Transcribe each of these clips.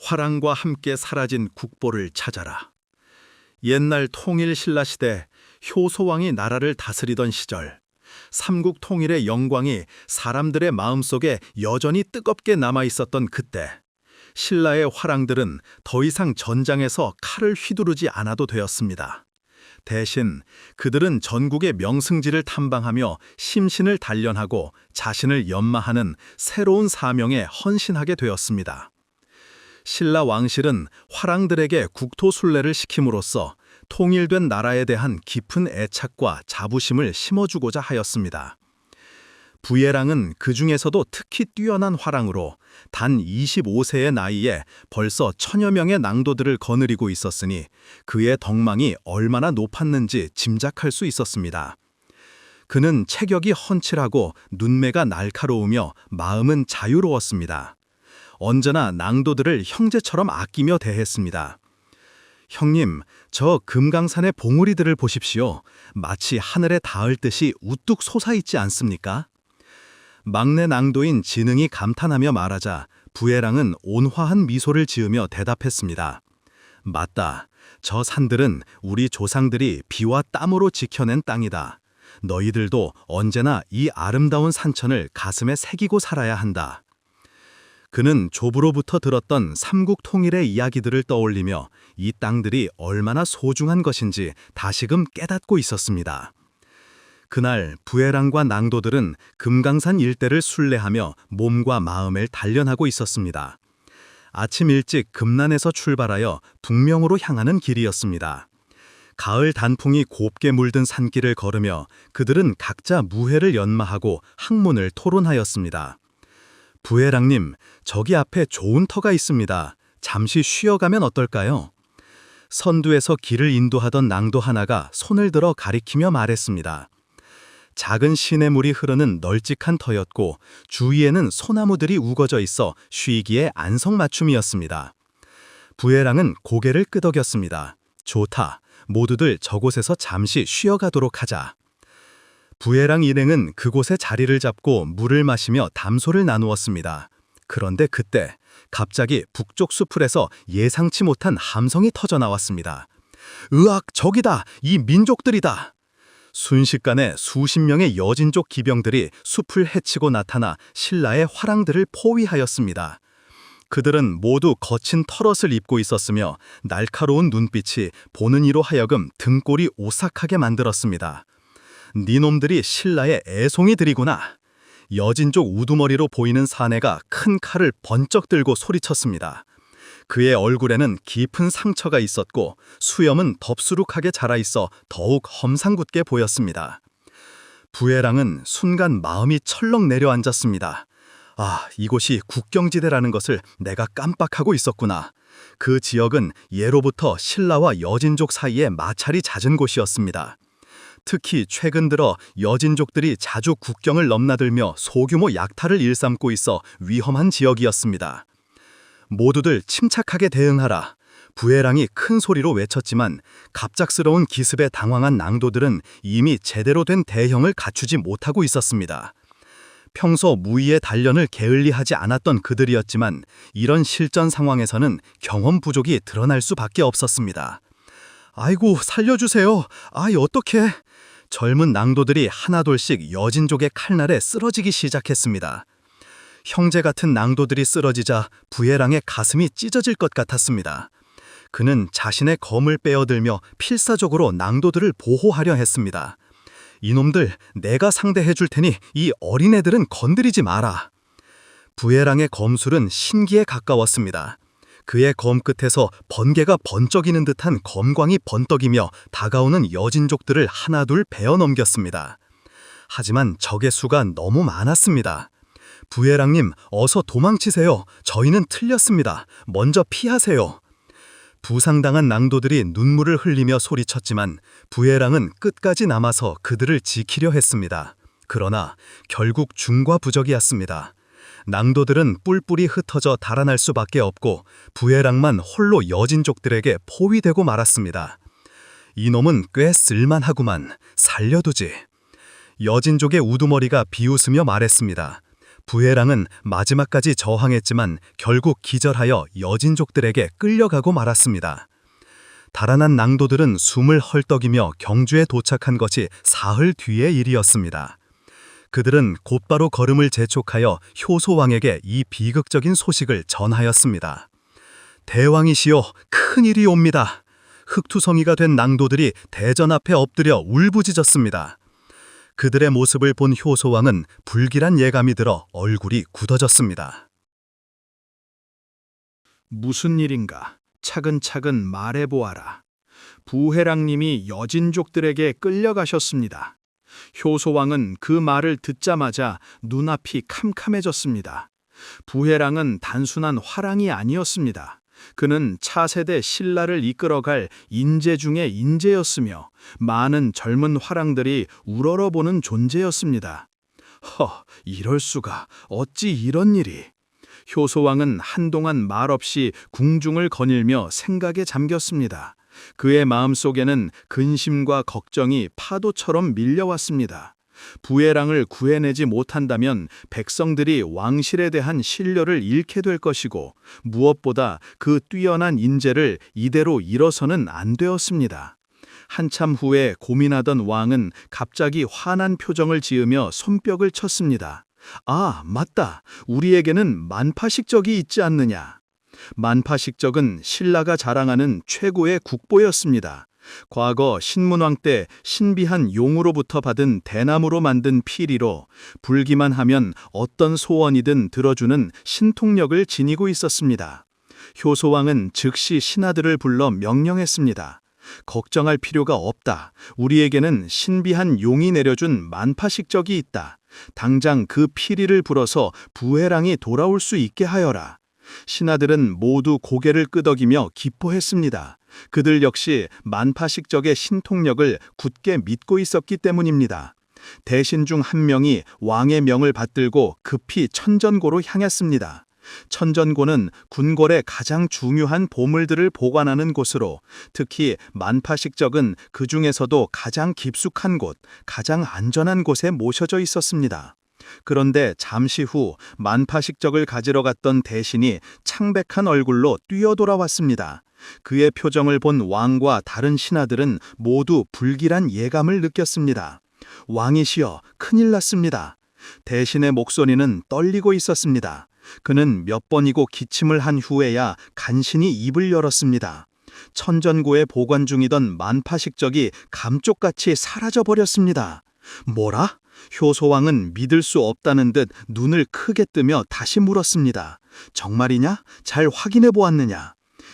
화랑과 함께 사라진 국보를 찾아라. 옛날 통일 신라 시대 효소왕이 나라를 다스리던 시절, 삼국 통일의 영광이 사람들의 마음속에 여전히 뜨겁게 남아 있었던 그때, 신라의 화랑들은 더 이상 전장에서 칼을 휘두르지 않아도 되었습니다. 대신 그들은 전국의 명승지를 탐방하며 심신을 단련하고 자신을 연마하는 새로운 사명에 헌신하게 되었습니다. 신라 왕실은 화랑들에게 국토 순례를 시킴으로써 통일된 나라에 대한 깊은 애착과 자부심을 심어주고자 하였습니다. 부예랑은 그 중에서도 특히 뛰어난 화랑으로 단 25세의 나이에 벌써 1000여 명의 낭도들을 거느리고 있었으니 그의 덕망이 얼마나 높았는지 짐작할 수 있었습니다. 그는 체격이 헌칠하고 눈매가 날카로우며 마음은 자유로웠습니다. 언제나 낭도들을 형제처럼 아끼며 대했습니다. 형님, 저 금강산의 봉우리들을 보십시오. 마치 하늘에 닿을 듯이 우뚝 솟아있지 않습니까? 막내 낭도인 진흥이 감탄하며 말하자 부예랑은 온화한 미소를 지으며 대답했습니다. 맞다. 저 산들은 우리 조상들이 비와 땀으로 지켜낸 땅이다. 너희들도 언제나 이 아름다운 산천을 가슴에 새기고 살아야 한다. 그는 조부로부터 들었던 삼국 통일의 이야기들을 떠올리며 이 땅들이 얼마나 소중한 것인지 다시금 깨닫고 있었습니다. 그날 부예랑과 낭도들은 금강산 일대를 순례하며 몸과 마음을 단련하고 있었습니다. 아침 일찍 금난에서 출발하여 북명으로 향하는 길이었습니다. 가을 단풍이 곱게 물든 산길을 걸으며 그들은 각자 무회를 연마하고 학문을 토론하였습니다. 부예랑님, 저기 앞에 좋은 터가 있습니다. 잠시 쉬어가면 어떨까요? 선두에서 길을 인도하던 낭도 하나가 손을 들어 가리키며 말했습니다. 작은 시냇물이 흐르는 널찍한 터였고 주위에는 소나무들이 우거져 있어 쉬기에 안성맞춤이었습니다. 부예랑은 고개를 끄덕였습니다. 좋다. 모두들 저곳에서 잠시 쉬어가도록 하자. 부예랑 일행은 그곳에 자리를 잡고 물을 마시며 담소를 나누었습니다. 그런데 그때 갑자기 북쪽 수풀에서 예상치 못한 함성이 터져나왔습니다. 으악, 저기다! 이 민족들이다! 순식간에 수십 명의 여진족 기병들이 숲을 헤치고 나타나 신라의 화랑들을 포위하였습니다. 그들은 모두 거친 털옷을 입고 있었으며 날카로운 눈빛이 보는 이로 하여금 등골이 오싹하게 만들었습니다. 니놈들이 신라의 애송이들이구나. 여진족 우두머리로 보이는 사내가 큰 칼을 번쩍 들고 소리쳤습니다. 그의 얼굴에는 깊은 상처가 있었고 수염은 덥수룩하게 자라있어 더욱 험상궂게 보였습니다. 부예랑은 순간 마음이 철렁 내려앉았습니다. 아, 이곳이 국경지대라는 것을 내가 깜빡하고 있었구나. 그 지역은 예로부터 신라와 여진족 사이에 마찰이 잦은 곳이었습니다. 특히 최근 들어 여진족들이 자주 국경을 넘나들며 소규모 약탈을 일삼고 있어 위험한 지역이었습니다. 모두들 침착하게 대응하라. 부예랑이 큰 소리로 외쳤지만 갑작스러운 기습에 당황한 낭도들은 이미 제대로 된 대형을 갖추지 못하고 있었습니다. 평소 무의의 단련을 게을리하지 않았던 그들이었지만 이런 실전 상황에서는 경험 부족이 드러날 수밖에 없었습니다. 아이고, 살려주세요. 아이, 어떡해. 젊은 낭도들이 하나둘씩 여진족의 칼날에 쓰러지기 시작했습니다. 형제 같은 낭도들이 쓰러지자 부예랑의 가슴이 찢어질 것 같았습니다. 그는 자신의 검을 빼어들며 필사적으로 낭도들을 보호하려 했습니다. 이놈들, 내가 상대해 줄 테니 이 어린애들은 건드리지 마라. 부예랑의 검술은 신기에 가까웠습니다. 그의 검 끝에서 번개가 번쩍이는 듯한 검광이 번떡이며 다가오는 여진족들을 하나둘 베어 넘겼습니다. 하지만 적의 수가 너무 많았습니다. 부예랑님, 어서 도망치세요. 저희는 틀렸습니다. 먼저 피하세요. 부상당한 낭도들이 눈물을 흘리며 소리쳤지만 부예랑은 끝까지 남아서 그들을 지키려 했습니다. 그러나 결국 중과부적이었습니다. 낭도들은 뿔뿔이 흩어져 달아날 수밖에 없고 부예랑만 홀로 여진족들에게 포위되고 말았습니다. 이놈은 꽤 쓸만하구만. 살려두지. 여진족의 우두머리가 비웃으며 말했습니다. 부해랑은 마지막까지 저항했지만 결국 기절하여 여진족들에게 끌려가고 말았습니다. 달아난 낭도들은 숨을 헐떡이며 경주에 도착한 것이 사흘 뒤의 일이었습니다. 그들은 곧바로 걸음을 재촉하여 효소왕에게 이 비극적인 소식을 전하였습니다. 대왕이시여, 큰일이 옵니다. 흑투성이가 된 낭도들이 대전 앞에 엎드려 울부짖었습니다. 그들의 모습을 본 효소왕은 불길한 예감이 들어 얼굴이 굳어졌습니다. 무슨 일인가? 차근차근 말해보아라. 부해랑님이 여진족들에게 끌려가셨습니다. 효소왕은 그 말을 듣자마자 눈앞이 캄캄해졌습니다. 부해랑은 단순한 화랑이 아니었습니다. 그는 차세대 신라를 이끌어갈 인재 중의 인재였으며 많은 젊은 화랑들이 우러러보는 존재였습니다. 이럴 수가, 어찌 이런 일이. 효소왕은 한동안 말없이 궁중을 거닐며 생각에 잠겼습니다. 그의 마음속에는 근심과 걱정이 파도처럼 밀려왔습니다. 부해랑을 구해내지 못한다면 백성들이 왕실에 대한 신뢰를 잃게 될 것이고 무엇보다 그 뛰어난 인재를 이대로 잃어서는 안 되었습니다. 한참 후에 고민하던 왕은 갑자기 환한 표정을 지으며 손뼉을 쳤습니다. 아, 맞다. 우리에게는 만파식적이 있지 않느냐. 만파식적은 신라가 자랑하는 최고의 국보였습니다. 과거 신문왕 때 신비한 용으로부터 받은 대나무로 만든 피리로 불기만 하면 어떤 소원이든 들어주는 신통력을 지니고 있었습니다. 효소왕은 즉시 신하들을 불러 명령했습니다. 걱정할 필요가 없다. 우리에게는 신비한 용이 내려준 만파식적이 있다. 당장 그 피리를 불어서 부해랑이 돌아올 수 있게 하여라. 신하들은 모두 고개를 끄덕이며 기뻐했습니다. 그들 역시 만파식적의 신통력을 굳게 믿고 있었기 때문입니다. 대신 중 한 명이 왕의 명을 받들고 급히 천전고로 향했습니다. 천전고는 궁궐의 가장 중요한 보물들을 보관하는 곳으로, 특히 만파식적은 그 중에서도 가장 깊숙한 곳, 가장 안전한 곳에 모셔져 있었습니다. 그런데 잠시 후 만파식적을 가지러 갔던 대신이 창백한 얼굴로 뛰어돌아왔습니다. 그의 표정을 본 왕과 다른 신하들은 모두 불길한 예감을 느꼈습니다. 왕이시여, 큰일 났습니다. 대신의 목소리는 떨리고 있었습니다. 그는 몇 번이고 기침을 한 후에야 간신히 입을 열었습니다. 천전고에 보관 중이던 만파식적이 감쪽같이 사라져버렸습니다. 뭐라? 효소왕은 믿을 수 없다는 듯 눈을 크게 뜨며 다시 물었습니다. 정말이냐? 잘 확인해 보았느냐?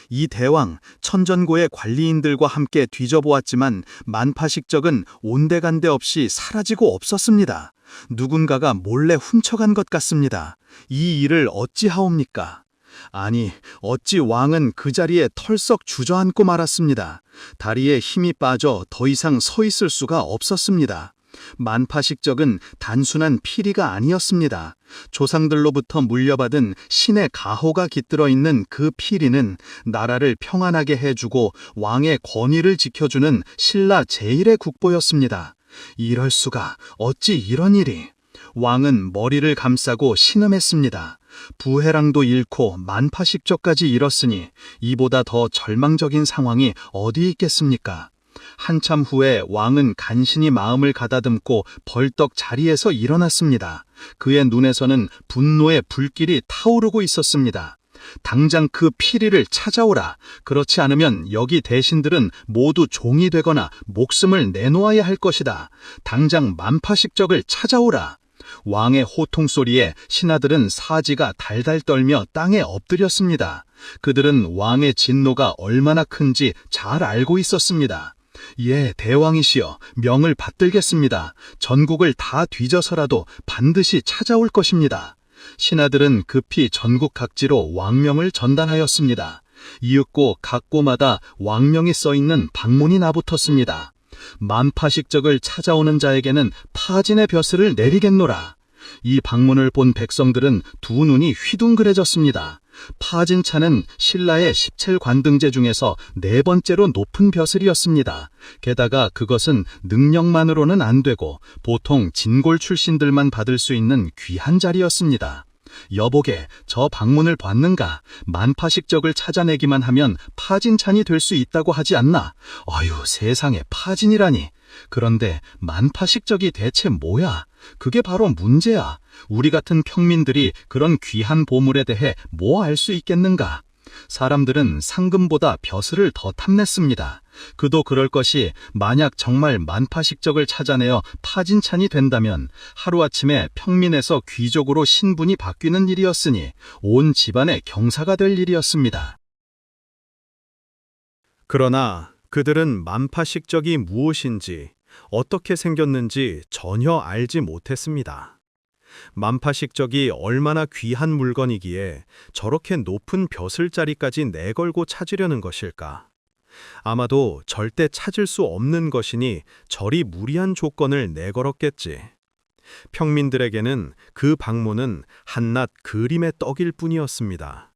이 대왕, 천전고의 관리인들과 함께 뒤져보았지만 만파식적은 온데간데 없이 사라지고 없었습니다. 누군가가 몰래 훔쳐간 것 같습니다. 이 일을 어찌하옵니까? 아니, 어찌 왕은 그 자리에 털썩 주저앉고 말았습니다. 다리에 힘이 빠져 더 이상 서 있을 수가 없었습니다. 만파식적은 단순한 피리가 아니었습니다. 조상들로부터 물려받은 신의 가호가 깃들어 있는 그 피리는 나라를 평안하게 해주고 왕의 권위를 지켜주는 신라 제1의 국보였습니다. 이럴 수가, 어찌 이런 일이. 왕은 머리를 감싸고 신음했습니다. 부해랑도 잃고 만파식적까지 잃었으니 이보다 더 절망적인 상황이 어디 있겠습니까? 한참 후에 왕은 간신히 마음을 가다듬고 벌떡 자리에서 일어났습니다. 그의 눈에서는 분노의 불길이 타오르고 있었습니다. 당장 그 피리를 찾아오라. 그렇지 않으면 여기 대신들은 모두 종이 되거나 목숨을 내놓아야 할 것이다. 당장 만파식적을 찾아오라. 왕의 호통 소리에 신하들은 사지가 달달 떨며 땅에 엎드렸습니다. 그들은 왕의 진노가 얼마나 큰지 잘 알고 있었습니다. 예, 대왕이시여, 명을 받들겠습니다. 전국을 다 뒤져서라도 반드시 찾아올 것입니다. 신하들은 급히 전국 각지로 왕명을 전단하였습니다. 이윽고 각 고마다 왕명이 써있는 방문이 나붙었습니다. 만파식적을 찾아오는 자에게는 파진의 벼슬을 내리겠노라. 이 방문을 본 백성들은 두 눈이 휘둥그레졌습니다. 파진차는 신라의 17관등제 중에서 네 번째로 높은 벼슬이었습니다. 게다가 그것은 능력만으로는 안 되고 보통 진골 출신들만 받을 수 있는 귀한 자리였습니다. 여보게, 저 방문을 봤는가? 만파식적을 찾아내기만 하면 파진찬이 될 수 있다고 하지 않나? 어휴, 세상에, 파진이라니. 그런데 만파식적이 대체 뭐야? 그게 바로 문제야. 우리 같은 평민들이 그런 귀한 보물에 대해 뭐 알 수 있겠는가? 사람들은 상금보다 벼슬을 더 탐냈습니다. 그도 그럴 것이 만약 정말 만파식적을 찾아내어 파진찬이 된다면 하루아침에 평민에서 귀족으로 신분이 바뀌는 일이었으니 온 집안의 경사가 될 일이었습니다. 그러나 그들은 만파식적이 무엇인지, 어떻게 생겼는지 전혀 알지 못했습니다. 만파식적이 얼마나 귀한 물건이기에 저렇게 높은 벼슬자리까지 내걸고 찾으려는 것일까? 아마도 절대 찾을 수 없는 것이니 저리 무리한 조건을 내걸었겠지. 평민들에게는 그 방문은 한낱 그림의 떡일 뿐이었습니다.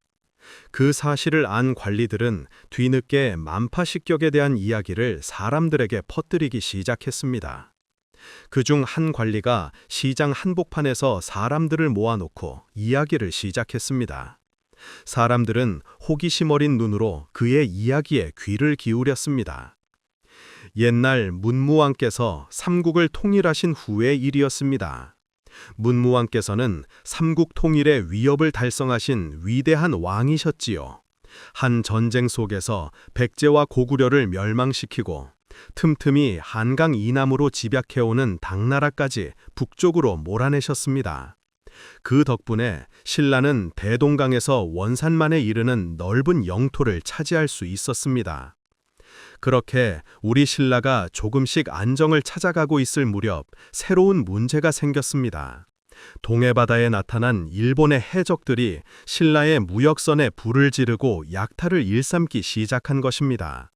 그 사실을 안 관리들은 뒤늦게 만파식격에 대한 이야기를 사람들에게 퍼뜨리기 시작했습니다. 그중 한 관리가 시장 한복판에서 사람들을 모아놓고 이야기를 시작했습니다. 사람들은 호기심 어린 눈으로 그의 이야기에 귀를 기울였습니다. 옛날 문무왕께서 삼국을 통일하신 후의 일이었습니다. 문무왕께서는 삼국 통일의 위협을 달성하신 위대한 왕이셨지요. 한 전쟁 속에서 백제와 고구려를 멸망시키고 틈틈이 한강 이남으로 집약해오는 당나라까지 북쪽으로 몰아내셨습니다. 그 덕분에 신라는 대동강에서 원산만에 이르는 넓은 영토를 차지할 수 있었습니다. 그렇게 우리 신라가 조금씩 안정을 찾아가고 있을 무렵 새로운 문제가 생겼습니다. 동해바다에 나타난 일본의 해적들이 신라의 무역선에 불을 지르고 약탈을 일삼기 시작한 것입니다.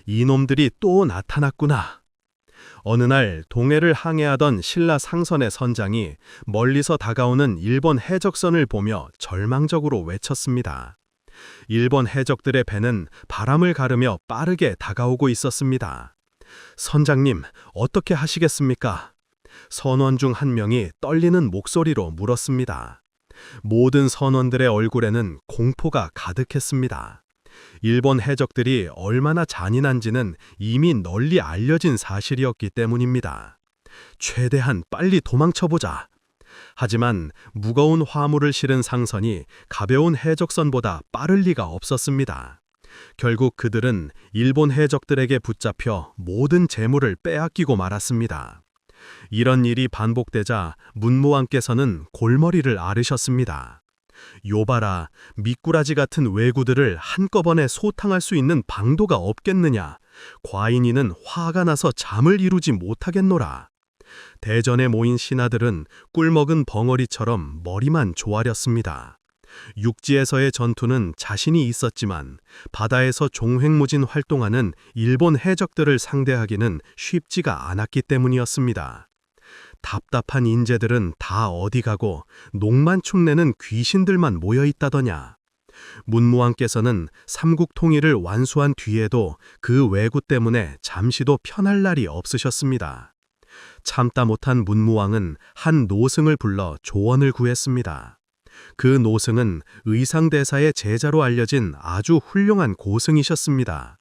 이놈들이 또 나타났구나. 어느 날 동해를 항해하던 신라 상선의 선장이 멀리서 다가오는 일본 해적선을 보며 절망적으로 외쳤습니다. 일본 해적들의 배는 바람을 가르며 빠르게 다가오고 있었습니다. 선장님, 어떻게 하시겠습니까? 선원 중 한 명이 떨리는 목소리로 물었습니다. 모든 선원들의 얼굴에는 공포가 가득했습니다. 일본 해적들이 얼마나 잔인한지는 이미 널리 알려진 사실이었기 때문입니다. 최대한 빨리 도망쳐보자. 하지만 무거운 화물을 실은 상선이 가벼운 해적선보다 빠를 리가 없었습니다. 결국 그들은 일본 해적들에게 붙잡혀 모든 재물을 빼앗기고 말았습니다. 이런 일이 반복되자 문무왕께서는 골머리를 앓으셨습니다. 요봐라, 미꾸라지 같은 왜구들을 한꺼번에 소탕할 수 있는 방도가 없겠느냐. 과인이는 화가 나서 잠을 이루지 못하겠노라. 대전에 모인 신하들은 꿀먹은 벙어리처럼 머리만 조아렸습니다. 육지에서의 전투는 자신이 있었지만 바다에서 종횡무진 활동하는 일본 해적들을 상대하기는 쉽지가 않았기 때문이었습니다. 답답한 인재들은 다 어디 가고 녹만 축내는 귀신들만 모여있다더냐. 문무왕께서는 삼국 통일을 완수한 뒤에도 그 왜구 때문에 잠시도 편할 날이 없으셨습니다. 참다 못한 문무왕은 한 노승을 불러 조언을 구했습니다. 그 노승은 의상대사의 제자로 알려진 아주 훌륭한 고승이셨습니다.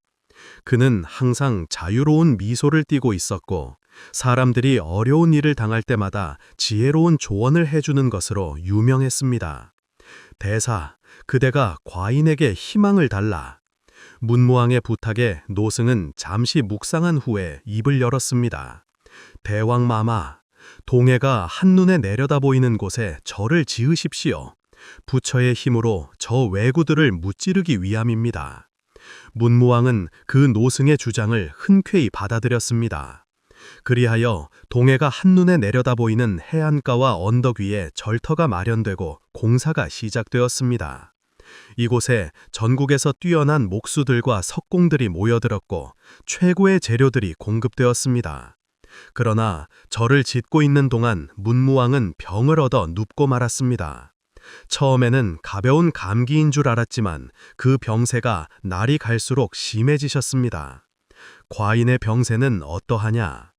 그는 항상 자유로운 미소를 띠고 있었고 사람들이 어려운 일을 당할 때마다 지혜로운 조언을 해주는 것으로 유명했습니다. 대사, 그대가 과인에게 희망을 달라. 문무왕의 부탁에 노승은 잠시 묵상한 후에 입을 열었습니다. 대왕마마, 동해가 한눈에 내려다 보이는 곳에 절을 지으십시오. 부처의 힘으로 저 왜구들을 무찌르기 위함입니다. 문무왕은 그 노승의 주장을 흔쾌히 받아들였습니다. 그리하여 동해가 한눈에 내려다 보이는 해안가와 언덕 위에 절터가 마련되고 공사가 시작되었습니다. 이곳에 전국에서 뛰어난 목수들과 석공들이 모여들었고 최고의 재료들이 공급되었습니다. 그러나 절을 짓고 있는 동안 문무왕은 병을 얻어 눕고 말았습니다. 처음에는 가벼운 감기인 줄 알았지만 그 병세가 날이 갈수록 심해지셨습니다. 과인의 병세는 어떠하냐?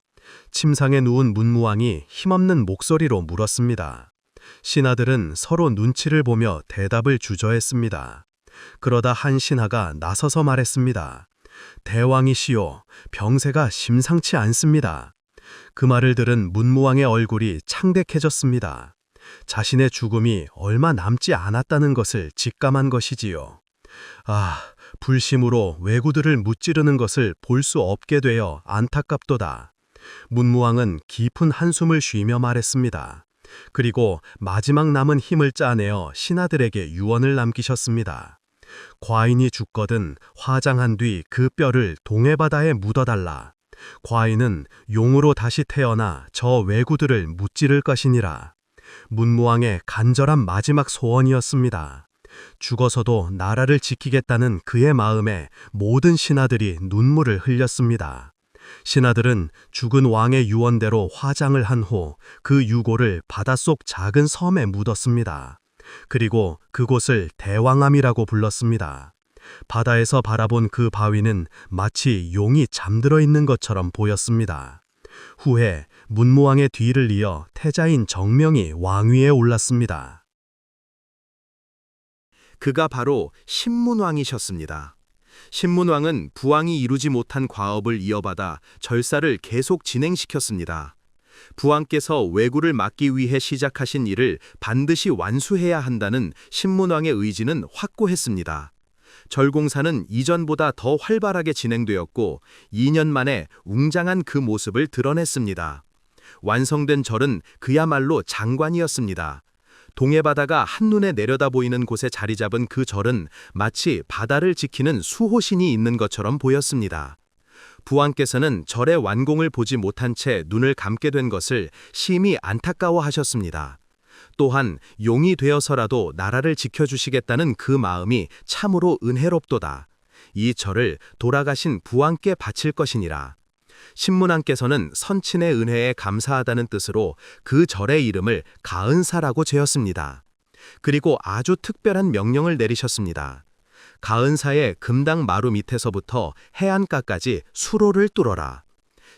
침상에 누운 문무왕이 힘없는 목소리로 물었습니다. 신하들은 서로 눈치를 보며 대답을 주저했습니다. 그러다 한 신하가 나서서 말했습니다. 대왕이시오, 병세가 심상치 않습니다. 그 말을 들은 문무왕의 얼굴이 창백해졌습니다. 자신의 죽음이 얼마 남지 않았다는 것을 직감한 것이지요. 아, 불심으로 왜구들을 무찌르는 것을 볼 수 없게 되어 안타깝도다. 문무왕은 깊은 한숨을 쉬며 말했습니다. 그리고 마지막 남은 힘을 짜내어 신하들에게 유언을 남기셨습니다. 과인이 죽거든 화장한 뒤 그 뼈를 동해바다에 묻어달라. 과인은 용으로 다시 태어나 저 왜구들을 무찌를 것이니라. 문무왕의 간절한 마지막 소원이었습니다. 죽어서도 나라를 지키겠다는 그의 마음에 모든 신하들이 눈물을 흘렸습니다. 신하들은 죽은 왕의 유언대로 화장을 한 후 그 유골을 바닷속 작은 섬에 묻었습니다. 그리고 그곳을 대왕암이라고 불렀습니다. 바다에서 바라본 그 바위는 마치 용이 잠들어 있는 것처럼 보였습니다. 후에 문무왕의 뒤를 이어 태자인 정명이 왕위에 올랐습니다. 그가 바로 신문왕이셨습니다. 신문왕은 부왕이 이루지 못한 과업을 이어받아 절사를 계속 진행시켰습니다. 부왕께서 왜구를 막기 위해 시작하신 일을 반드시 완수해야 한다는 신문왕의 의지는 확고했습니다. 절공사는 이전보다 더 활발하게 진행되었고 2년 만에 웅장한 그 모습을 드러냈습니다. 완성된 절은 그야말로 장관이었습니다. 동해바다가 한눈에 내려다 보이는 곳에 자리 잡은 그 절은 마치 바다를 지키는 수호신이 있는 것처럼 보였습니다. 부왕께서는 절의 완공을 보지 못한 채 눈을 감게 된 것을 심히 안타까워하셨습니다. 또한 용이 되어서라도 나라를 지켜주시겠다는 그 마음이 참으로 은혜롭도다. 이 절을 돌아가신 부왕께 바칠 것이니라. 신문왕께서는 선친의 은혜에 감사하다는 뜻으로 그 절의 이름을 가은사라고 지었습니다. 그리고 아주 특별한 명령을 내리셨습니다. 가은사의 금당 마루 밑에서부터 해안가까지 수로를 뚫어라.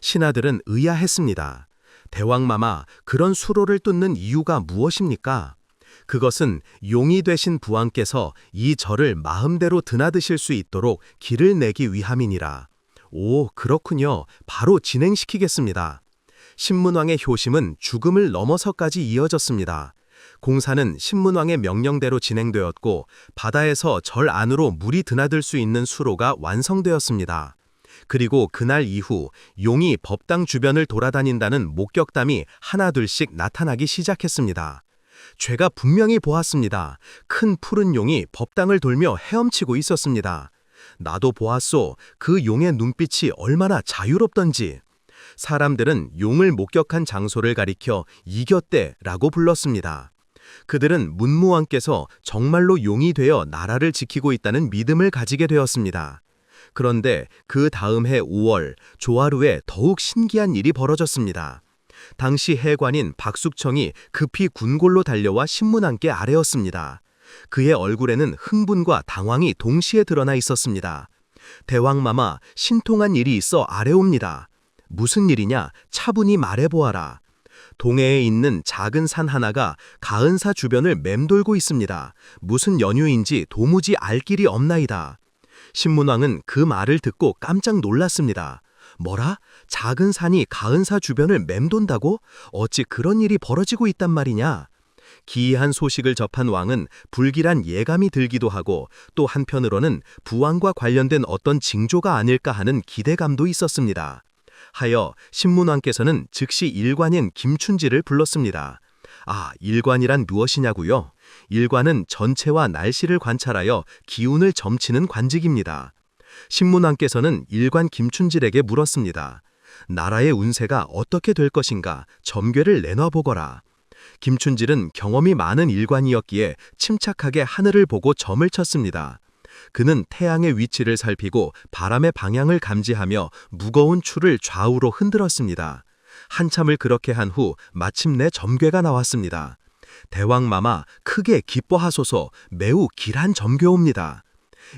신하들은 의아했습니다. 대왕마마, 그런 수로를 뚫는 이유가 무엇입니까? 그것은 용이 되신 부왕께서 이 절을 마음대로 드나드실 수 있도록 길을 내기 위함이니라. 오, 그렇군요. 바로 진행시키겠습니다. 신문왕의 효심은 죽음을 넘어서까지 이어졌습니다. 공사는 신문왕의 명령대로 진행되었고 바다에서 절 안으로 물이 드나들 수 있는 수로가 완성되었습니다. 그리고 그날 이후 용이 법당 주변을 돌아다닌다는 목격담이 하나둘씩 나타나기 시작했습니다. 제가 분명히 보았습니다. 큰 푸른 용이 법당을 돌며 헤엄치고 있었습니다. 나도 보았소. 그 용의 눈빛이 얼마나 자유롭던지. 사람들은 용을 목격한 장소를 가리켜 이겼대라고 불렀습니다. 그들은 문무왕께서 정말로 용이 되어 나라를 지키고 있다는 믿음을 가지게 되었습니다. 그런데 그 다음 해 5월 조하루에 더욱 신기한 일이 벌어졌습니다. 당시 해관인 박숙청이 급히 궁궐로 달려와 신문왕께 아뢰었습니다. 그의 얼굴에는 흥분과 당황이 동시에 드러나 있었습니다. 대왕마마, 신통한 일이 있어 아뢰옵니다. 무슨 일이냐? 차분히 말해보아라. 동해에 있는 작은 산 하나가 가은사 주변을 맴돌고 있습니다. 무슨 연유인지 도무지 알 길이 없나이다. 신문왕은 그 말을 듣고 깜짝 놀랐습니다. 뭐라? 작은 산이 가은사 주변을 맴돈다고? 어찌 그런 일이 벌어지고 있단 말이냐? 기이한 소식을 접한 왕은 불길한 예감이 들기도 하고 또 한편으로는 부왕과 관련된 어떤 징조가 아닐까 하는 기대감도 있었습니다. 하여 신문왕께서는 즉시 일관인 김춘지를 불렀습니다. 아, 일관이란 무엇이냐고요? 일관은 전체와 날씨를 관찰하여 기운을 점치는 관직입니다. 신문왕께서는 일관 김춘질에게 물었습니다. 나라의 운세가 어떻게 될 것인가 점괘를 내놔보거라. 김춘질은 경험이 많은 일관이었기에 침착하게 하늘을 보고 점을 쳤습니다. 그는 태양의 위치를 살피고 바람의 방향을 감지하며 무거운 추를 좌우로 흔들었습니다. 한참을 그렇게 한 후 마침내 점괘가 나왔습니다. 대왕마마 크게 기뻐하소서 매우 길한 점교옵니다.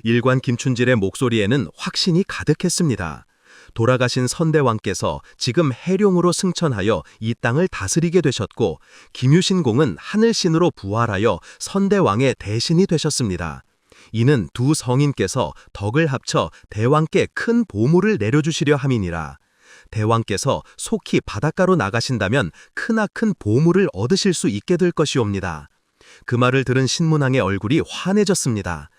일관 김춘질의 목소리에는 확신이 가득했습니다. 돌아가신 선대왕께서 지금 해룡으로 승천하여 이 땅을 다스리게 되셨고 김유신공은 하늘신으로 부활하여 선대왕의 대신이 되셨습니다. 이는 두 성인께서 덕을 합쳐 대왕께 큰 보물을 내려주시려 함이니라. 대왕께서 속히 바닷가로 나가신다면 크나큰 보물을 얻으실 수 있게 될 것이옵니다. 그 말을 들은 신문왕의 얼굴이 환해졌습니다.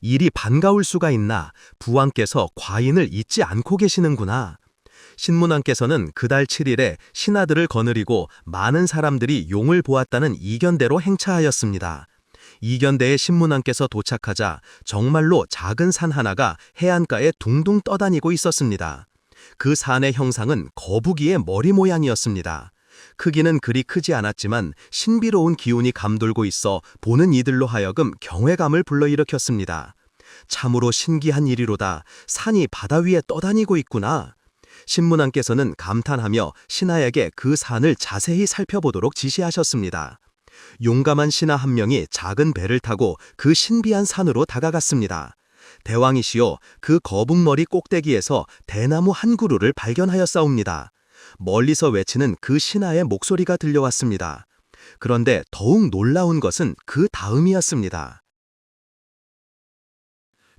일이 반가울 수가 있나. 부왕께서 과인을 잊지 않고 계시는구나. 신문왕께서는 그달 7일에 신하들을 거느리고 많은 사람들이 용을 보았다는 이견대로 행차하였습니다. 이견대에 신문왕께서 도착하자 정말로 작은 산 하나가 해안가에 둥둥 떠다니고 있었습니다. 그 산의 형상은 거북이의 머리 모양이었습니다. 크기는 그리 크지 않았지만 신비로운 기운이 감돌고 있어 보는 이들로 하여금 경외감을 불러일으켰습니다. 참으로 신기한 일이로다. 산이 바다 위에 떠다니고 있구나. 신문왕께서는 감탄하며 신하에게 그 산을 자세히 살펴보도록 지시하셨습니다. 용감한 신하 한 명이 작은 배를 타고 그 신비한 산으로 다가갔습니다. 대왕이시여, 그 거북머리 꼭대기에서 대나무 한 그루를 발견하였사옵니다. 멀리서 외치는 그 신하의 목소리가 들려왔습니다. 그런데 더욱 놀라운 것은 그 다음이었습니다.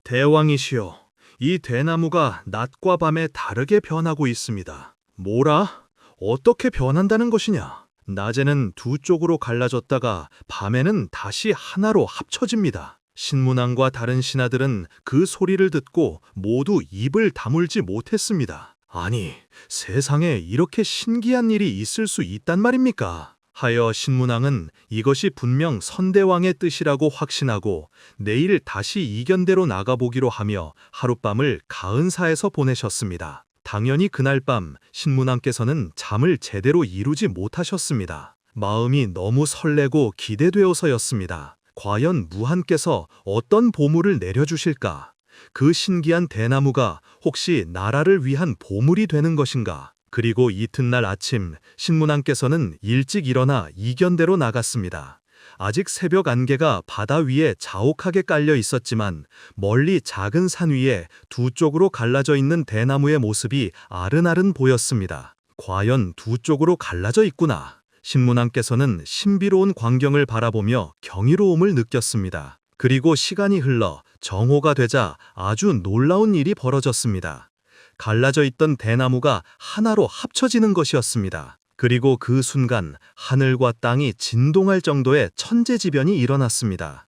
대왕이시여, 이 대나무가 낮과 밤에 다르게 변하고 있습니다. 뭐라? 어떻게 변한다는 것이냐? 낮에는 두 쪽으로 갈라졌다가 밤에는 다시 하나로 합쳐집니다. 신문왕과 다른 신하들은 그 소리를 듣고 모두 입을 다물지 못했습니다. 아니, 세상에 이렇게 신기한 일이 있을 수 있단 말입니까? 하여 신문왕은 이것이 분명 선대왕의 뜻이라고 확신하고 내일 다시 이견대로 나가보기로 하며 하룻밤을 가은사에서 보내셨습니다. 당연히 그날 밤 신문왕께서는 잠을 제대로 이루지 못하셨습니다. 마음이 너무 설레고 기대되어서였습니다. 과연 무한께서 어떤 보물을 내려주실까? 그 신기한 대나무가 혹시 나라를 위한 보물이 되는 것인가? 그리고 이튿날 아침 신문왕께서는 일찍 일어나 이견대로 나갔습니다. 아직 새벽 안개가 바다 위에 자욱하게 깔려 있었지만 멀리 작은 산 위에 두 쪽으로 갈라져 있는 대나무의 모습이 아른아른 보였습니다. 과연 두 쪽으로 갈라져 있구나. 신문왕께서는 신비로운 광경을 바라보며 경이로움을 느꼈습니다. 그리고 시간이 흘러 정오가 되자 아주 놀라운 일이 벌어졌습니다. 갈라져 있던 대나무가 하나로 합쳐지는 것이었습니다. 그리고 그 순간 하늘과 땅이 진동할 정도의 천재지변이 일어났습니다.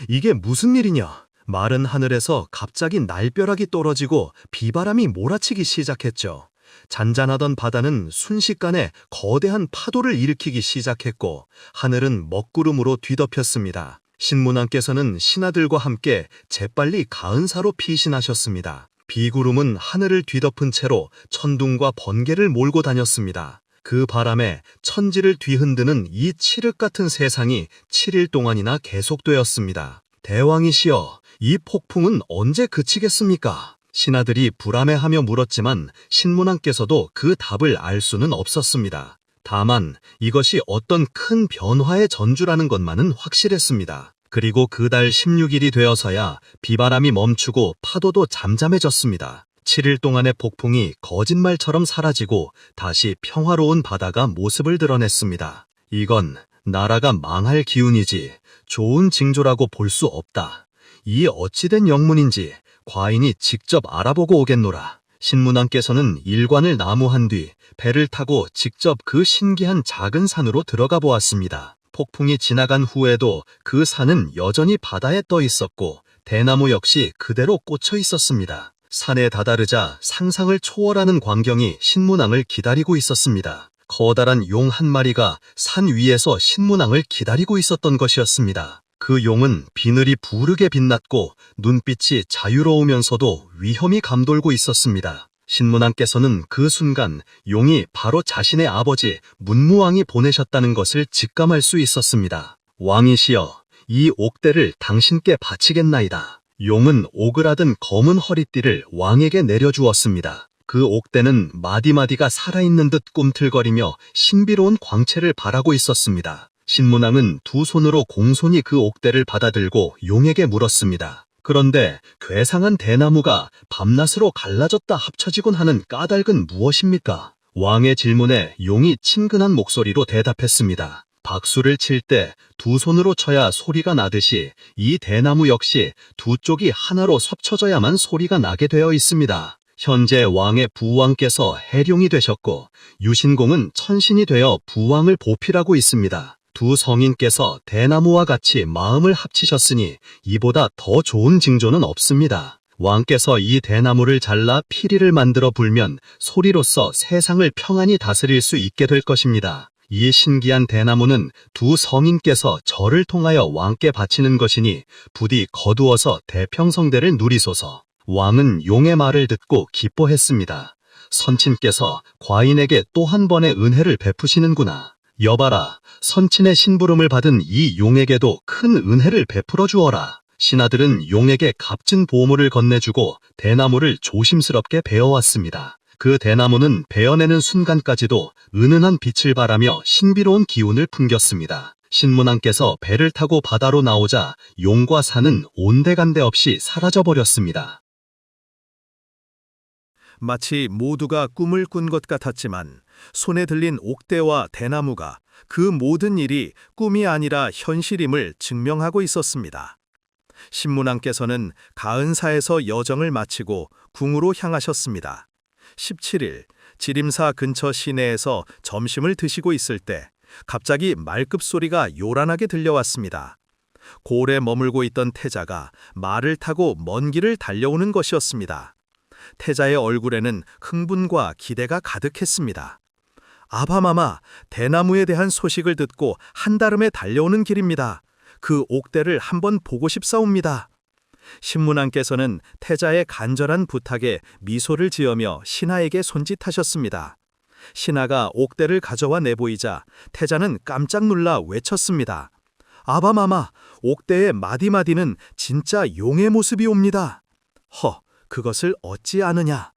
이게 무슨 일이냐? 마른 하늘에서 갑자기 날벼락이 떨어지고 비바람이 몰아치기 시작했죠. 잔잔하던 바다는 순식간에 거대한 파도를 일으키기 시작했고 하늘은 먹구름으로 뒤덮였습니다. 신문왕께서는 신하들과 함께 재빨리 가은사로 피신하셨습니다. 비구름은 하늘을 뒤덮은 채로 천둥과 번개를 몰고 다녔습니다. 그 바람에 천지를 뒤흔드는 이 칠흑 같은 세상이 7일 동안이나 계속되었습니다. 대왕이시여, 이 폭풍은 언제 그치겠습니까? 신하들이 불안해하며 물었지만 신문왕께서도 그 답을 알 수는 없었습니다. 다만 이것이 어떤 큰 변화의 전주라는 것만은 확실했습니다. 그리고 그달 16일이 되어서야 비바람이 멈추고 파도도 잠잠해졌습니다. 7일 동안의 폭풍이 거짓말처럼 사라지고 다시 평화로운 바다가 모습을 드러냈습니다. 이건 나라가 망할 기운이지 좋은 징조라고 볼 수 없다. 이 어찌된 영문인지 과인이 직접 알아보고 오겠노라. 신문왕께서는 일관을 나무한 뒤 배를 타고 직접 그 신기한 작은 산으로 들어가 보았습니다. 폭풍이 지나간 후에도 그 산은 여전히 바다에 떠 있었고 대나무 역시 그대로 꽂혀 있었습니다. 산에 다다르자 상상을 초월하는 광경이 신문왕을 기다리고 있었습니다. 커다란 용 한 마리가 산 위에서 신문왕을 기다리고 있었던 것이었습니다. 그 용은 비늘이 부르게 빛났고 눈빛이 자유로우면서도 위험이 감돌고 있었습니다. 신문왕께서는 그 순간 용이 바로 자신의 아버지 문무왕이 보내셨다는 것을 직감할 수 있었습니다. 왕이시여, 이 옥대를 당신께 바치겠나이다. 용은 오그라든 검은 허리띠를 왕에게 내려주었습니다. 그 옥대는 마디마디가 살아있는 듯 꿈틀거리며 신비로운 광채를 발하고 있었습니다. 신문왕은 두 손으로 공손히 그 옥대를 받아들고 용에게 물었습니다. 그런데 괴상한 대나무가 밤낮으로 갈라졌다 합쳐지곤 하는 까닭은 무엇입니까? 왕의 질문에 용이 친근한 목소리로 대답했습니다. 박수를 칠 때 두 손으로 쳐야 소리가 나듯이 이 대나무 역시 두 쪽이 하나로 섭쳐져야만 소리가 나게 되어 있습니다. 현재 왕의 부왕께서 해룡이 되셨고 유신공은 천신이 되어 부왕을 보필하고 있습니다. 두 성인께서 대나무와 같이 마음을 합치셨으니 이보다 더 좋은 징조는 없습니다. 왕께서 이 대나무를 잘라 피리를 만들어 불면 소리로써 세상을 평안히 다스릴 수 있게 될 것입니다. 이 신기한 대나무는 두 성인께서 절을 통하여 왕께 바치는 것이니 부디 거두어서 대평성대를 누리소서. 왕은 용의 말을 듣고 기뻐했습니다. 선친께서 과인에게 또 한 번의 은혜를 베푸시는구나. 여봐라, 선친의 심부름을 받은 이 용에게도 큰 은혜를 베풀어 주어라. 신하들은 용에게 값진 보물을 건네주고 대나무를 조심스럽게 베어왔습니다. 그 대나무는 베어내는 순간까지도 은은한 빛을 발하며 신비로운 기운을 풍겼습니다. 신문왕께서 배를 타고 바다로 나오자 용과 산은 온데간데 없이 사라져버렸습니다. 마치 모두가 꿈을 꾼 것 같았지만 손에 들린 옥대와 대나무가 그 모든 일이 꿈이 아니라 현실임을 증명하고 있었습니다. 신문왕께서는 가은사에서 여정을 마치고 궁으로 향하셨습니다. 17일 지림사 근처 시내에서 점심을 드시고 있을 때 갑자기 말급 소리가 요란하게 들려왔습니다. 고을에 머물고 있던 태자가 말을 타고 먼 길을 달려오는 것이었습니다. 태자의 얼굴에는 흥분과 기대가 가득했습니다. 아바마마, 대나무에 대한 소식을 듣고 한달음에 달려오는 길입니다. 그 옥대를 한번 보고 싶사옵니다. 신문왕께서는 태자의 간절한 부탁에 미소를 지으며 신하에게 손짓하셨습니다. 신하가 옥대를 가져와 내보이자 태자는 깜짝 놀라 외쳤습니다. 아바마마, 옥대의 마디마디는 진짜 용의 모습이옵니다. 그것을 어찌 아느냐?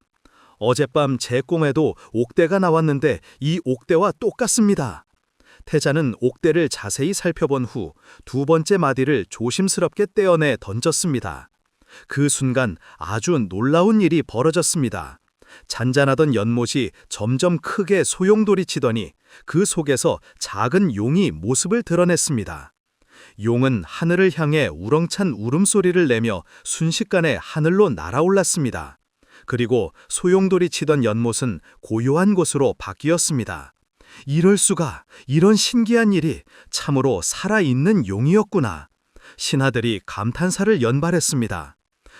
어젯밤 제 꿈에도 옥대가 나왔는데 이 옥대와 똑같습니다. 태자는 옥대를 자세히 살펴본 후 두 번째 마디를 조심스럽게 떼어내 던졌습니다. 그 순간 아주 놀라운 일이 벌어졌습니다. 잔잔하던 연못이 점점 크게 소용돌이치더니 그 속에서 작은 용이 모습을 드러냈습니다. 용은 하늘을 향해 우렁찬 울음소리를 내며 순식간에 하늘로 날아올랐습니다. 그리고 소용돌이치던 연못은 고요한 곳으로 바뀌었습니다. 이럴 수가, 이런 신기한 일이 참으로 살아있는 용이었구나. 신하들이 감탄사를 연발했습니다.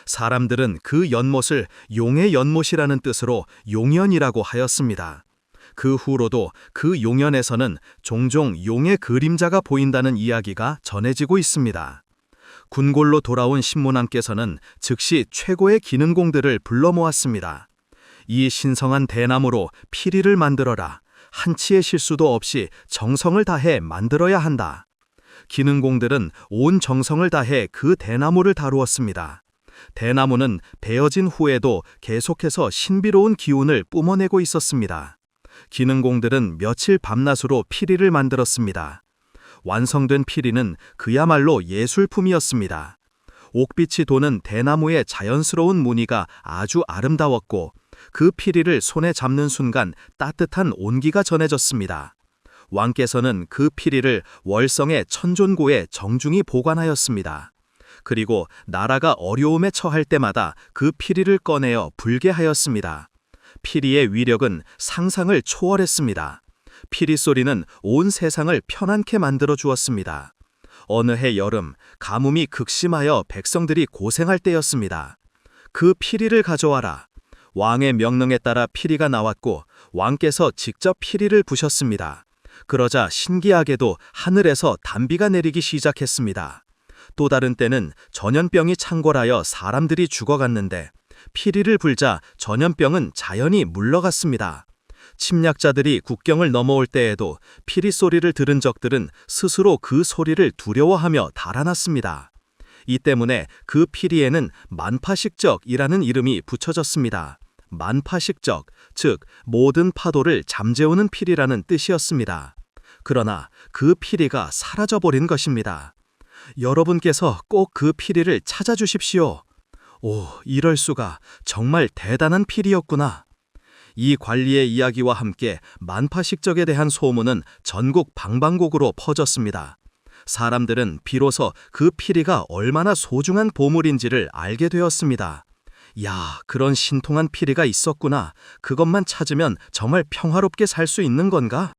사람들은 그 연못을 용의 연못이라는 뜻으로 용연이라고 하였습니다. 그 후로도 그 용연에서는 종종 용의 그림자가 보인다는 이야기가 전해지고 있습니다. 궁궐로 돌아온 신문왕께서는 즉시 최고의 기능공들을 불러 모았습니다. 이 신성한 대나무로 피리를 만들어라. 한치의 실수도 없이 정성을 다해 만들어야 한다. 기능공들은 온 정성을 다해 그 대나무를 다루었습니다. 대나무는 베어진 후에도 계속해서 신비로운 기운을 뿜어내고 있었습니다. 기능공들은 며칠 밤낮으로 피리를 만들었습니다. 완성된 피리는 그야말로 예술품이었습니다. 옥빛이 도는 대나무의 자연스러운 무늬가 아주 아름다웠고 그 피리를 손에 잡는 순간 따뜻한 온기가 전해졌습니다. 왕께서는 그 피리를 월성의 천존고에 정중히 보관하였습니다. 그리고 나라가 어려움에 처할 때마다 그 피리를 꺼내어 불게 하였습니다. 피리의 위력은 상상을 초월했습니다. 피리 소리는 온 세상을 편안케 만들어 주었습니다. 어느 해 여름, 가뭄이 극심하여 백성들이 고생할 때였습니다. 그 피리를 가져와라. 왕의 명령에 따라 피리가 나왔고 왕께서 직접 피리를 부셨습니다. 그러자 신기하게도 하늘에서 단비가 내리기 시작했습니다. 또 다른 때는 전염병이 창궐하여 사람들이 죽어갔는데 피리를 불자 전염병은 자연히 물러갔습니다. 침략자들이 국경을 넘어올 때에도 피리 소리를 들은 적들은 스스로 그 소리를 두려워하며 달아났습니다. 이 때문에 그 피리에는 만파식적이라는 이름이 붙여졌습니다. 만파식적, 즉 모든 파도를 잠재우는 피리라는 뜻이었습니다. 그러나 그 피리가 사라져버린 것입니다. 여러분께서 꼭 그 피리를 찾아주십시오. 오, 이럴 수가. 정말 대단한 피리였구나. 이 관리의 이야기와 함께 만파식적에 대한 소문은 전국 방방곡으로 퍼졌습니다. 사람들은 비로소 그 피리가 얼마나 소중한 보물인지를 알게 되었습니다. 야, 그런 신통한 피리가 있었구나. 그것만 찾으면 정말 평화롭게 살 수 있는 건가?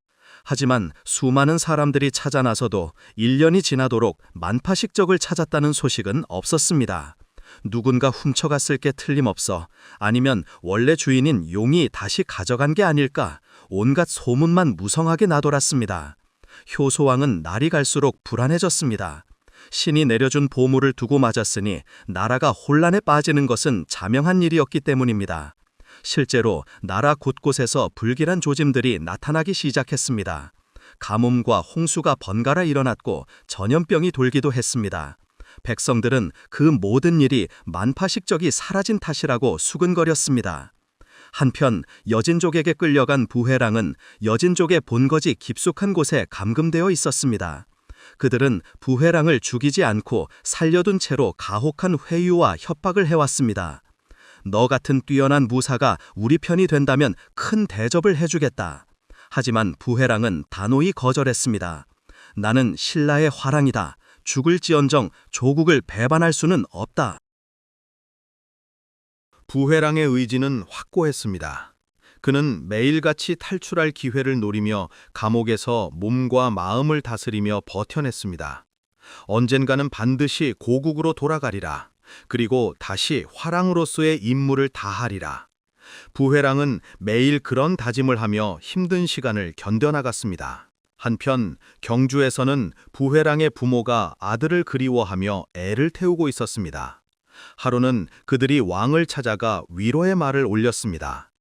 하지만 수많은 사람들이 찾아 나서도 1년이 지나도록 만파식적을 찾았다는 소식은 없었습니다. 누군가 훔쳐갔을 게 틀림없어. 아니면 원래 주인인 용이 다시 가져간 게 아닐까. 온갖 소문만 무성하게 나돌았습니다. 효소왕은 날이 갈수록 불안해졌습니다. 신이 내려준 보물을 두고 맞았으니 나라가 혼란에 빠지는 것은 자명한 일이었기 때문입니다. 실제로 나라 곳곳에서 불길한 조짐들이 나타나기 시작했습니다. 가뭄과 홍수가 번갈아 일어났고 전염병이 돌기도 했습니다. 백성들은 그 모든 일이 만파식적이 사라진 탓이라고 수근거렸습니다. 한편 여진족에게 끌려간 부회랑은 여진족의 본거지 깊숙한 곳에 감금되어 있었습니다. 그들은 부회랑을 죽이지 않고 살려둔 채로 가혹한 회유와 협박을 해왔습니다. 너 같은 뛰어난 무사가 우리 편이 된다면 큰 대접을 해주겠다. 하지만 부회랑은 단호히 거절했습니다. 나는 신라의 화랑이다. 죽을지언정 조국을 배반할 수는 없다. 부회랑의 의지는 확고했습니다. 그는 매일같이 탈출할 기회를 노리며 감옥에서 몸과 마음을 다스리며 버텨냈습니다. 언젠가는 반드시 고국으로 돌아가리라. 그리고 다시 화랑으로서의 임무를 다하리라. 부회랑은 매일 그런 다짐을 하며 힘든 시간을 견뎌나갔습니다. 한편 경주에서는 부회랑의 부모가 아들을 그리워하며 애를 태우고 있었습니다. 하루는 그들이 왕을 찾아가 위로의 말을 올렸습니다.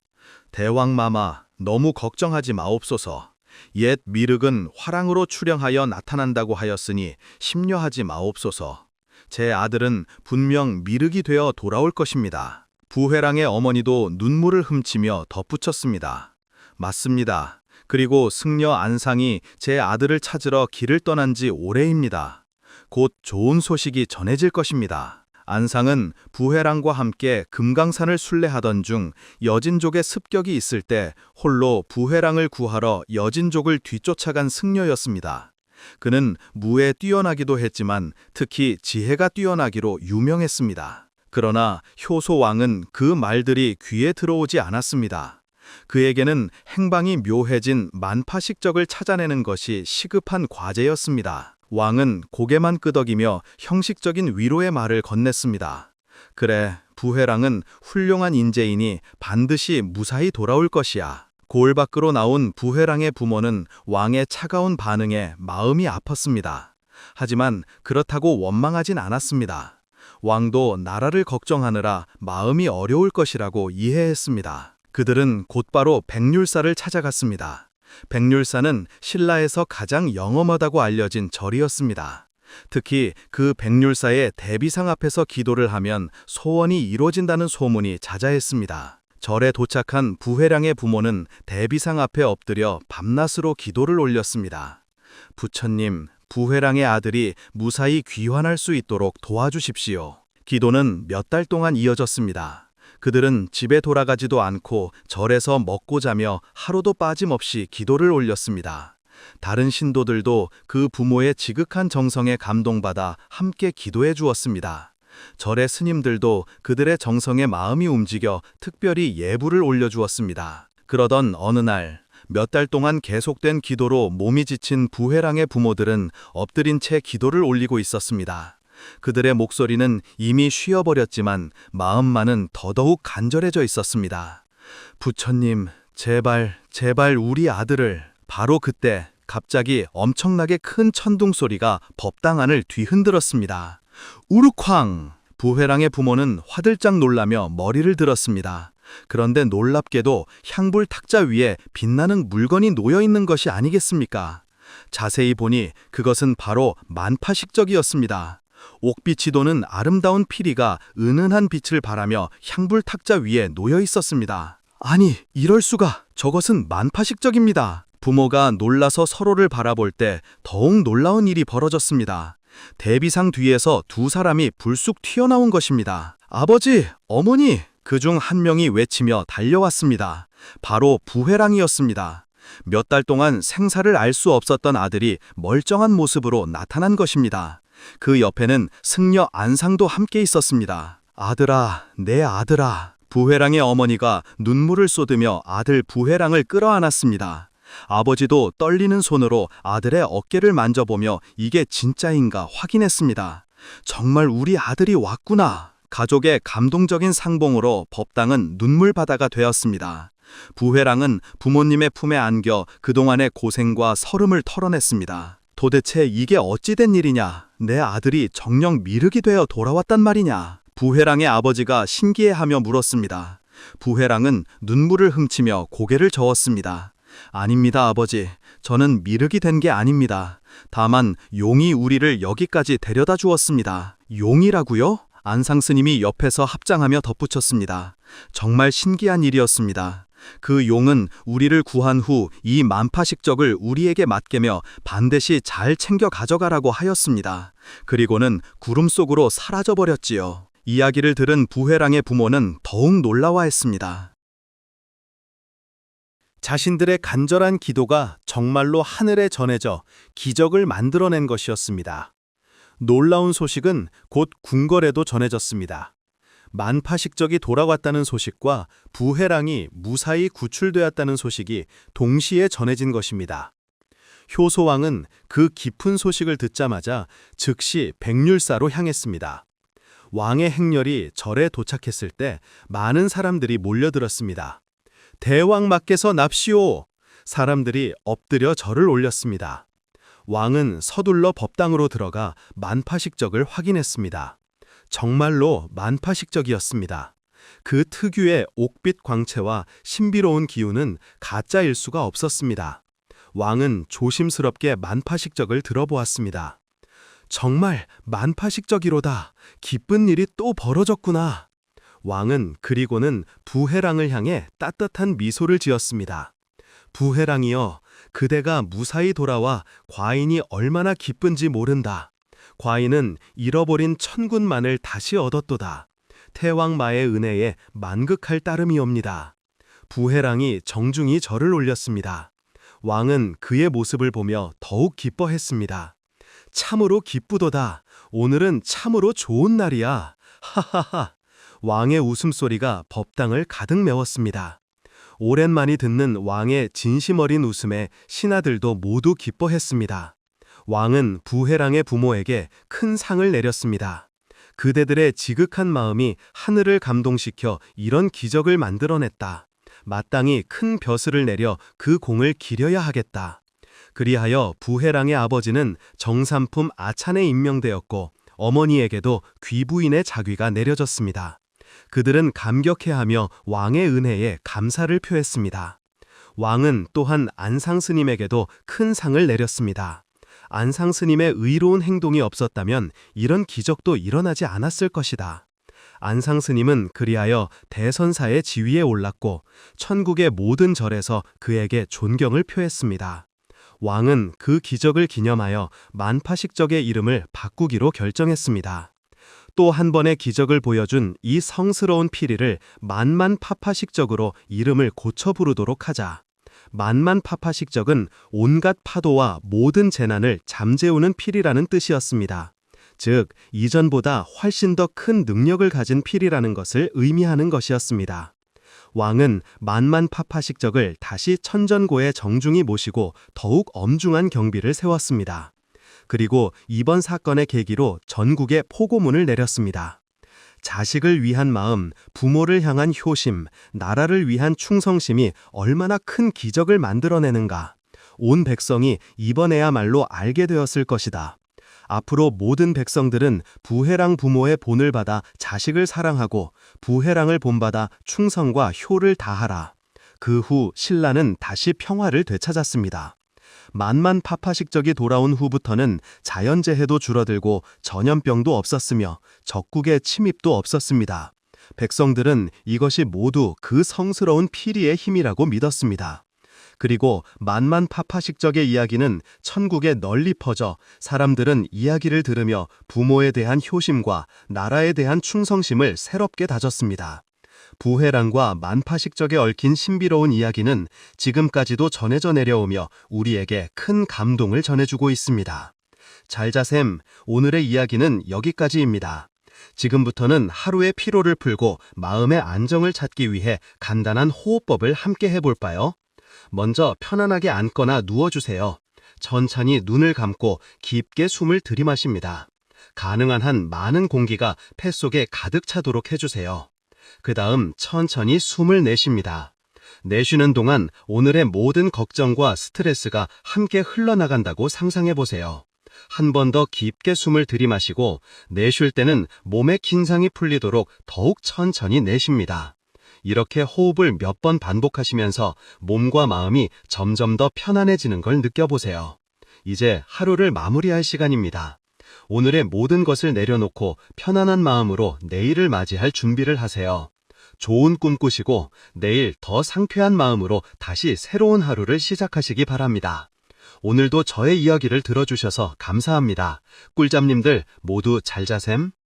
대왕마마, 너무 걱정하지 마옵소서. 옛 미륵은 화랑으로 출영하여 나타난다고 하였으니 심려하지 마옵소서. 제 아들은 분명 미륵이 되어 돌아올 것입니다. 부회랑의 어머니도 눈물을 훔치며 덧붙였습니다. 맞습니다. 그리고 승려 안상이 제 아들을 찾으러 길을 떠난 지 오래입니다. 곧 좋은 소식이 전해질 것입니다. 안상은 부회랑과 함께 금강산을 순례하던 중 여진족의 습격이 있을 때 홀로 부회랑을 구하러 여진족을 뒤쫓아간 승려였습니다. 그는 무에 뛰어나기도 했지만 특히 지혜가 뛰어나기로 유명했습니다. 그러나 효소왕은 그 말들이 귀에 들어오지 않았습니다. 그에게는 행방이 묘해진 만파식적을 찾아내는 것이 시급한 과제였습니다. 왕은 고개만 끄덕이며 형식적인 위로의 말을 건넸습니다. 그래, 부회랑은 훌륭한 인재이니 반드시 무사히 돌아올 것이야. 고을 밖으로 나온 부회랑의 부모는 왕의 차가운 반응에 마음이 아팠습니다. 하지만 그렇다고 원망하진 않았습니다. 왕도 나라를 걱정하느라 마음이 어려울 것이라고 이해했습니다. 그들은 곧바로 백률사를 찾아갔습니다. 백률사는 신라에서 가장 영험하다고 알려진 절이었습니다. 특히 그 백률사의 대비상 앞에서 기도를 하면 소원이 이루어진다는 소문이 자자했습니다. 절에 도착한 부회랑의 부모는 대비상 앞에 엎드려 밤낮으로 기도를 올렸습니다. 부처님, 부회랑의 아들이 무사히 귀환할 수 있도록 도와주십시오. 기도는 몇 달 동안 이어졌습니다. 그들은 집에 돌아가지도 않고 절에서 먹고 자며 하루도 빠짐없이 기도를 올렸습니다. 다른 신도들도 그 부모의 지극한 정성에 감동받아 함께 기도해 주었습니다. 절의 스님들도 그들의 정성에 마음이 움직여 특별히 예불을 올려주었습니다. 그러던 어느 날, 몇 달 동안 계속된 기도로 몸이 지친 부회랑의 부모들은 엎드린 채 기도를 올리고 있었습니다. 그들의 목소리는 이미 쉬어버렸지만 마음만은 더더욱 간절해져 있었습니다. 부처님, 제발 우리 아들을. 바로 그때 갑자기 엄청나게 큰 천둥 소리가 법당 안을 뒤흔들었습니다. 우르쾅! 부회랑의 부모는 화들짝 놀라며 머리를 들었습니다. 그런데 놀랍게도 향불 탁자 위에 빛나는 물건이 놓여 있는 것이 아니겠습니까? 자세히 보니 그것은 바로 만파식적이었습니다. 옥빛이 도는 아름다운 피리가 은은한 빛을 발하며 향불 탁자 위에 놓여 있었습니다. 아니, 이럴 수가. 저것은 만파식적입니다. 부모가 놀라서 서로를 바라볼 때 더욱 놀라운 일이 벌어졌습니다. 대비상 뒤에서 두 사람이 불쑥 튀어나온 것입니다. 아버지, 어머니! 그중 한 명이 외치며 달려왔습니다. 바로 부회랑이었습니다. 몇 달 동안 생사를 알 수 없었던 아들이 멀쩡한 모습으로 나타난 것입니다. 그 옆에는 승려 안상도 함께 있었습니다. 아들아, 내 아들아. 부회랑의 어머니가 눈물을 쏟으며 아들 부회랑을 끌어안았습니다. 아버지도 떨리는 손으로 아들의 어깨를 만져보며 이게 진짜인가 확인했습니다. 정말 우리 아들이 왔구나. 가족의 감동적인 상봉으로 법당은 눈물바다가 되었습니다. 부회랑은 부모님의 품에 안겨 그동안의 고생과 서름을 털어냈습니다. 도대체 이게 어찌된 일이냐? 내 아들이 정녕 미륵이 되어 돌아왔단 말이냐? 부회랑의 아버지가 신기해하며 물었습니다. 부회랑은 눈물을 훔치며 고개를 저었습니다. 아닙니다, 아버지. 저는 미륵이 된 게 아닙니다. 다만 용이 우리를 여기까지 데려다 주었습니다. 용이라고요? 안상 스님이 옆에서 합장하며 덧붙였습니다. 정말 신기한 일이었습니다. 그 용은 우리를 구한 후 이 만파식적을 우리에게 맡기며 반드시 잘 챙겨 가져가라고 하였습니다. 그리고는 구름 속으로 사라져버렸지요. 이야기를 들은 부회랑의 부모는 더욱 놀라워했습니다. 자신들의 간절한 기도가 정말로 하늘에 전해져 기적을 만들어낸 것이었습니다. 놀라운 소식은 곧 궁궐에도 전해졌습니다. 만파식적이 돌아왔다는 소식과 부회랑이 무사히 구출되었다는 소식이 동시에 전해진 것입니다. 효소왕은 그 깊은 소식을 듣자마자 즉시 백률사로 향했습니다. 왕의 행렬이 절에 도착했을 때 많은 사람들이 몰려들었습니다. 대왕마께서 납시오! 사람들이 엎드려 절을 올렸습니다. 왕은 서둘러 법당으로 들어가 만파식적을 확인했습니다. 정말로 만파식적이었습니다. 그 특유의 옥빛 광채와 신비로운 기운은 가짜일 수가 없었습니다. 왕은 조심스럽게 만파식적을 들어보았습니다. 정말 만파식적이로다. 기쁜 일이 또 벌어졌구나. 왕은 그리고는 부회랑을 향해 따뜻한 미소를 지었습니다. 부회랑이여, 그대가 무사히 돌아와 과인이 얼마나 기쁜지 모른다. 과인은 잃어버린 천군만을 다시 얻었도다. 태왕마의 은혜에 만극할 따름이옵니다. 부회랑이 정중히 절을 올렸습니다. 왕은 그의 모습을 보며 더욱 기뻐했습니다. 참으로 기쁘도다. 오늘은 참으로 좋은 날이야. 하하하. 왕의 웃음소리가 법당을 가득 메웠습니다. 오랜만이 듣는 왕의 진심 어린 웃음에 신하들도 모두 기뻐했습니다. 왕은 부회랑의 부모에게 큰 상을 내렸습니다. 그대들의 지극한 마음이 하늘을 감동시켜 이런 기적을 만들어냈다. 마땅히 큰 벼슬을 내려 그 공을 기려야 하겠다. 그리하여 부회랑의 아버지는 정삼품 아찬에 임명되었고 어머니에게도 귀부인의 자귀가 내려졌습니다. 그들은 감격해하며 왕의 은혜에 감사를 표했습니다. 왕은 또한 안상 스님에게도 큰 상을 내렸습니다. 안상 스님의 의로운 행동이 없었다면 이런 기적도 일어나지 않았을 것이다. 안상 스님은 그리하여 대선사의 지위에 올랐고 천국의 모든 절에서 그에게 존경을 표했습니다. 왕은 그 기적을 기념하여 만파식적의 이름을 바꾸기로 결정했습니다. 또 한 번의 기적을 보여준 이 성스러운 피리를 만만파파식적으로 이름을 고쳐 부르도록 하자. 만만파파식적은 온갖 파도와 모든 재난을 잠재우는 피리라는 뜻이었습니다. 즉, 이전보다 훨씬 더 큰 능력을 가진 피리라는 것을 의미하는 것이었습니다. 왕은 만만파파식적을 다시 천전고에 정중히 모시고 더욱 엄중한 경비를 세웠습니다. 그리고 이번 사건의 계기로 전국에 포고문을 내렸습니다. 자식을 위한 마음, 부모를 향한 효심, 나라를 위한 충성심이 얼마나 큰 기적을 만들어내는가. 온 백성이 이번에야말로 알게 되었을 것이다. 앞으로 모든 백성들은 부회랑 부모의 본을 받아 자식을 사랑하고 부회랑을 본받아 충성과 효를 다하라. 그 후 신라는 다시 평화를 되찾았습니다. 만만파파식적이 돌아온 후부터는 자연재해도 줄어들고 전염병도 없었으며 적국의 침입도 없었습니다. 백성들은 이것이 모두 그 성스러운 피리의 힘이라고 믿었습니다. 그리고 만만파파식적의 이야기는 천국에 널리 퍼져 사람들은 이야기를 들으며 부모에 대한 효심과 나라에 대한 충성심을 새롭게 다졌습니다. 부회랑과 만파식적에 얽힌 신비로운 이야기는 지금까지도 전해져 내려오며 우리에게 큰 감동을 전해주고 있습니다. 잘자셈, 오늘의 이야기는 여기까지입니다. 지금부터는 하루의 피로를 풀고 마음의 안정을 찾기 위해 간단한 호흡법을 함께 해볼까요? 먼저 편안하게 앉거나 누워주세요. 천천히 눈을 감고 깊게 숨을 들이마십니다. 가능한 한 많은 공기가 폐 속에 가득 차도록 해주세요. 그 다음 천천히 숨을 내쉽니다. 내쉬는 동안 오늘의 모든 걱정과 스트레스가 함께 흘러나간다고 상상해보세요. 한 번 더 깊게 숨을 들이마시고 내쉴 때는 몸의 긴장이 풀리도록 더욱 천천히 내쉽니다. 이렇게 호흡을 몇 번 반복하시면서 몸과 마음이 점점 더 편안해지는 걸 느껴보세요. 이제 하루를 마무리할 시간입니다. 오늘의 모든 것을 내려놓고 편안한 마음으로 내일을 맞이할 준비를 하세요. 좋은 꿈 꾸시고 내일 더 상쾌한 마음으로 다시 새로운 하루를 시작하시기 바랍니다. 오늘도 저의 이야기를 들어주셔서 감사합니다. 꿀잠님들 모두 잘 자셈.